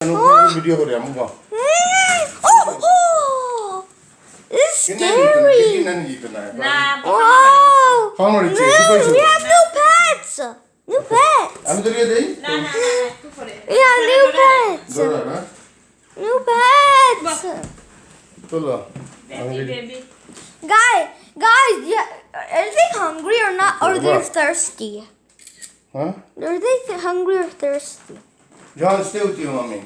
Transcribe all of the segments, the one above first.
Video করে আমু বা Oh, it's scary. না ফাউন্ড হচ্ছে No, কইছো we have new pets. New pets. আমি ধরিয়ে দেই না না একটু পরে Yeah, new pets. ধরো না New pets. চলো baby Guys, yeah, are they hungry or not? Or are they What? thirsty? হ্যাঁ Are they hungry or thirsty? John, stay with you, mommy.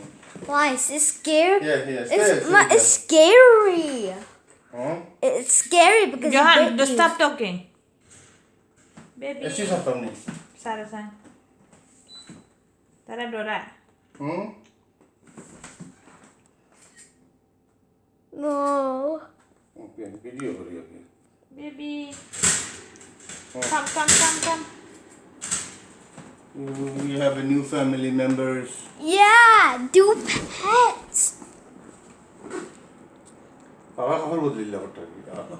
Why? Is it scary? Yeah, It's scary. Huh? It's scary because it Johan, bit just you. stop talking. Baby. Esti sa family. Sarah san. Tara Dora. No. Okay, video kori okay. Baby. Come. You have a new family members. Yeah, new pets. Papa खबर बदली ला बट्टा की.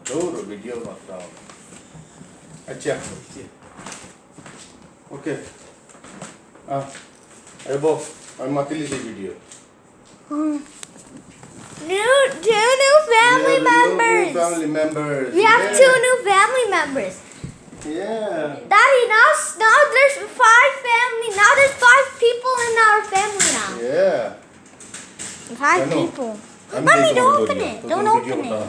दौर video मात्रा. अच्छा. Okay. अरे बो, I'm matili से video. Two new family members. New family members. We have Yeah. 2 new family members. Yeah. Daddy, now there's 5 family. Now there's 5 people in our family now. Yeah. 5 I know. people. I'm Mommy, taking don't over open video. it. तो Don't तुम open video it. बता.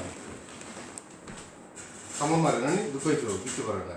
हम हमारे ना नहीं दुखई तो किसी पर ना.